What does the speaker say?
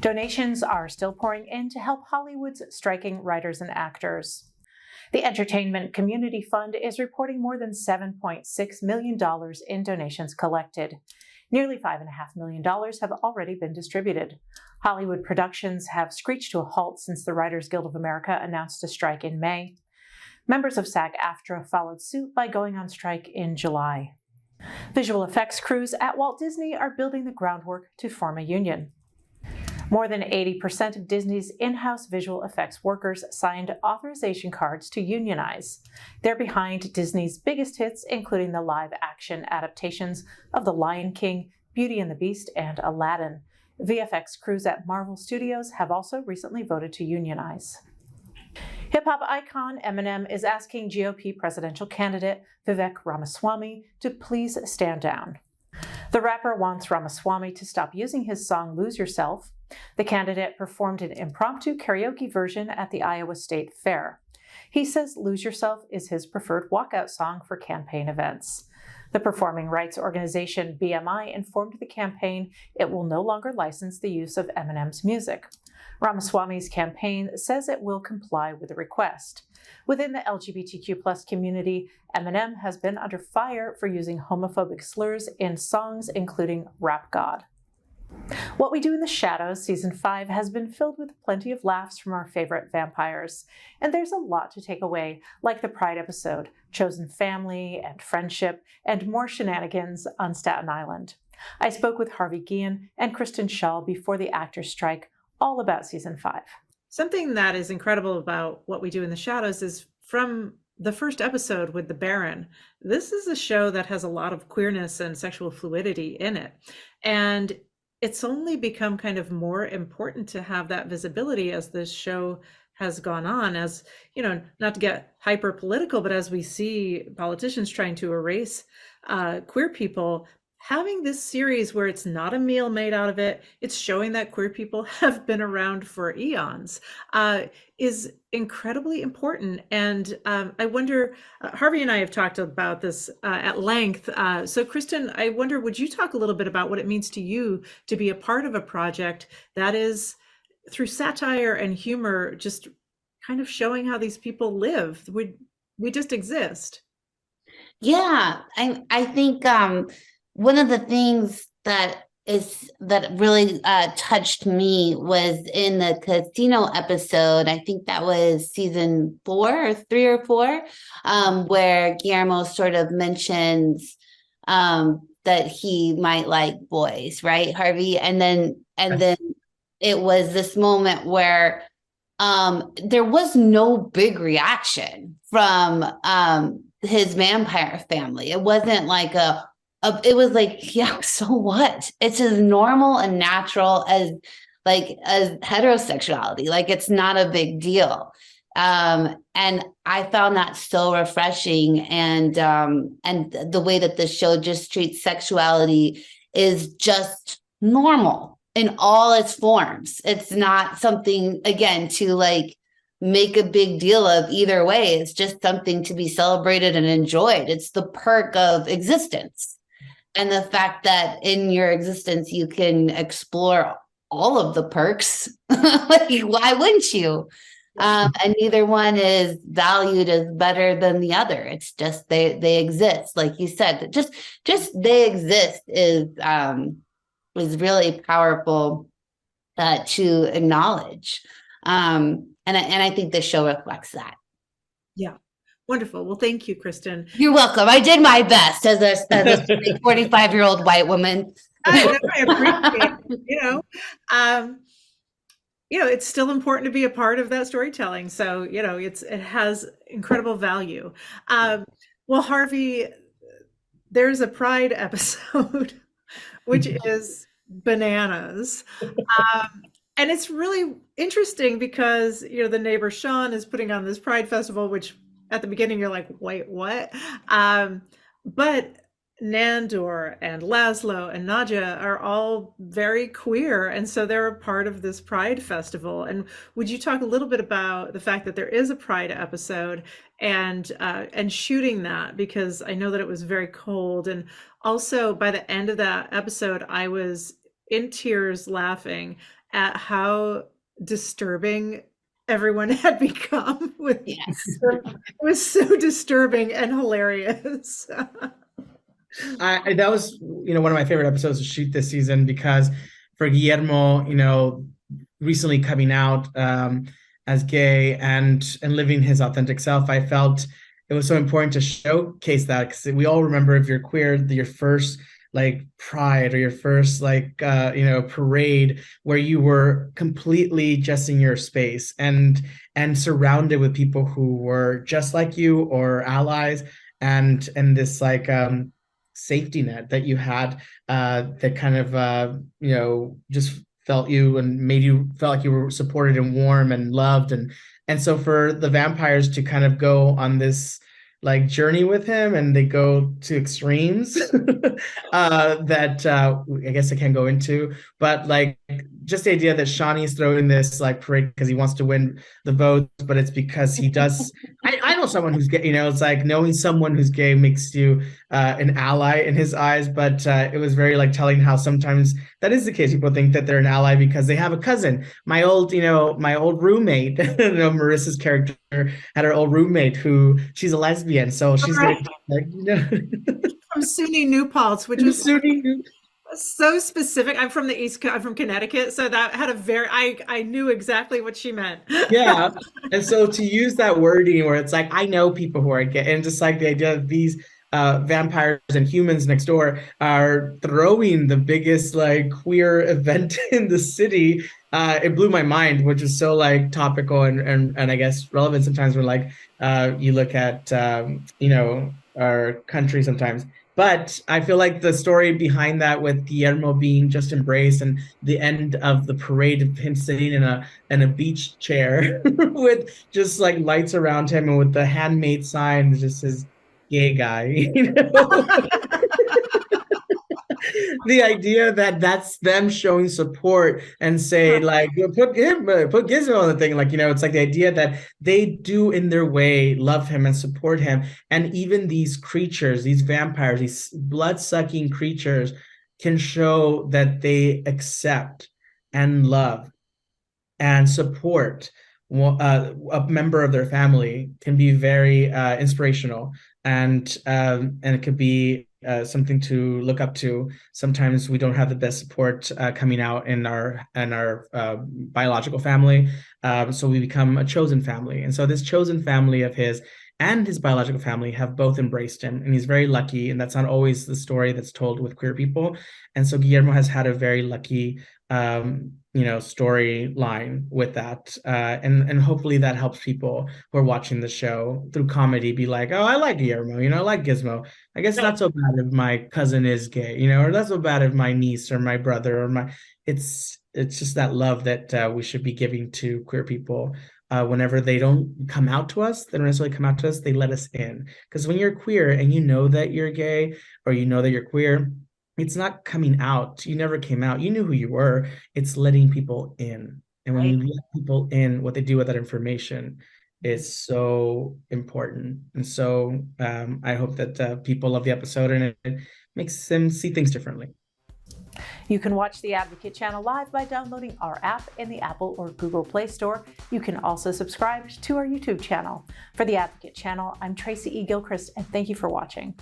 Donations are still pouring in to help Hollywood's striking writers and actors. The Entertainment Community Fund is reporting more than $7.6 million in donations collected. Nearly $5.5 million have already been distributed. Hollywood productions have screeched to a halt since the Writers Guild of America announced a strike in May. Members of SAG-AFTRA followed suit by going on strike in July. Visual effects crews at Walt Disney are building the groundwork to form a union. More than 80% of Disney's in-house visual effects workers signed authorization cards to unionize. They're behind Disney's biggest hits, including the live-action adaptations of The Lion King, Beauty and the Beast, and Aladdin. VFX crews at Marvel Studios have also recently voted to unionize. Hip-hop icon Eminem is asking GOP presidential candidate Vivek Ramaswamy to please stand down. The rapper wants Ramaswamy to stop using his song Lose Yourself. The candidate performed an impromptu karaoke version at the Iowa State Fair. He says Lose Yourself is his preferred walkout song for campaign events. The performing rights organization BMI informed the campaign it will no longer license the use of Eminem's music. Ramaswamy's campaign says it will comply with the request. Within the LGBTQ+ community, Eminem has been under fire for using homophobic slurs in songs including Rap God. What We Do in the Shadows Season 5 has been filled with plenty of laughs from our favorite vampires. And there's a lot to take away, like the Pride episode, chosen family and friendship, and more shenanigans on Staten Island. I spoke with Harvey Guillén and Kristen Schaal before the actors' strike, all about Season 5. Something that is incredible about What We Do in the Shadows is from the first episode with the Baron. This is a show that has a lot of queerness and sexual fluidity in it. And it's only become kind of more important to have that visibility as this show has gone on, as, you know, not to get hyper political, but as we see politicians trying to erase queer people, having this series where it's not a meal made out of it, it's showing that queer people have been around for eons, is incredibly important. And I wonder, Harvey and I have talked about this at length. So Kristen, I wonder, would you talk a little bit about what it means to you to be a part of a project that is, through satire and humor, just kind of showing how these people live? We just exist. Yeah, I think one of the things that really touched me was in the casino episode. I think that was season 4 or 3 or 4, where Guillermo sort of mentions that he might like boys, right, Harvey? And then it was this moment where there was no big reaction from his vampire family. It wasn't like it was like, yeah, so what? It's as normal and natural as heterosexuality. Like, it's not a big deal. And I found that so refreshing. And the way that the show just treats sexuality is just normal in all its forms. It's not something, again, to like make a big deal of either way. It's just something to be celebrated and enjoyed. It's the perk of existence. And the fact that in your existence, you can explore all of the perks. Like, why wouldn't you? And neither one is valued as better than the other. It's just they exist. Like you said, just they exist is really powerful to acknowledge. And I think the show reflects that. Yeah. Wonderful. Well, thank you, Kristen. You're welcome. I did my best as a 45-year-old white woman. I appreciate it. It's still important to be a part of that storytelling. So, it has incredible value. Well, Harvey, there's a Pride episode, which is bananas. And it's really interesting because, the neighbor Sean is putting on this Pride festival, which at the beginning you're like, wait, what? But Nandor and Laszlo and Nadja are all very queer, and so they're a part of this Pride festival. And would you talk a little bit about the fact that there is a Pride episode and shooting that, because I know that it was very cold, and also by the end of that episode I was in tears laughing at how disturbing everyone had become with Yes. it was so disturbing and hilarious. That was, one of my favorite episodes to shoot this season because for Guillermo, recently coming out as gay and living his authentic self, I felt it was so important to showcase that because we all remember if you're queer, your first like pride or your first parade where you were completely just in your space and surrounded with people who were just like you or allies and this like safety net that you had that kind of just felt you and made you felt like you were supported and warm and loved and so for the vampires to kind of go on this like journey with him and they go to extremes that I guess I can't go into, but like just the idea that Shawnee's throwing this like parade because he wants to win the votes, but it's because he does. I know someone who's gay, it's like knowing someone who's gay makes you an ally in his eyes, but it was very like telling how sometimes that is the case. People think that they're an ally because they have a cousin. My old roommate, Marissa's character had her old roommate who she's a lesbian, so she's gonna like, From SUNY New Paltz, which is SUNY. So specific. I'm from the East Coast. I'm from Connecticut, so that had a very. I knew exactly what she meant. Yeah, and so to use that wording where it's like I know people who are gay, and just like the idea of these vampires and humans next door are throwing the biggest like queer event in the city. It blew my mind, which is so like topical and I guess relevant sometimes when like you look at our country sometimes. But I feel like the story behind that with Guillermo being just embraced and the end of the parade of him sitting in a beach chair with just like lights around him and with the handmade sign that just says gay guy, the idea that that's them showing support and say like put Gizmo on the thing, like it's like the idea that they do in their way love him and support him, and even these creatures, these vampires, these blood-sucking creatures can show that they accept and love and support a member of their family can be very inspirational and it could be something to look up to. Sometimes we don't have the best support coming out in our biological family, so we become a chosen family. And so this chosen family of his and his biological family have both embraced him, and he's very lucky. And that's not always the story that's told with queer people. And so Guillermo has had a very lucky storyline with that, and hopefully that helps people who are watching the show through comedy be like, oh, I like Guillermo, I like Gizmo. I guess it's not so bad if my cousin is gay, or not so bad if my niece or my brother or my it's just that love that we should be giving to queer people. Whenever they don't come out to us, they don't necessarily come out to us, they let us in. Because when you're queer and you know that you're gay or you know that you're queer, it's not coming out. You never came out. You knew who you were. It's letting people in. And when you let people in, what they do with that information is so important. And so I hope that people love the episode and it makes them see things differently. You can watch The Advocate channel live by downloading our app in the Apple or Google Play Store. You can also subscribe to our YouTube channel. For The Advocate channel, I'm Tracy E. Gilchrist, and thank you for watching.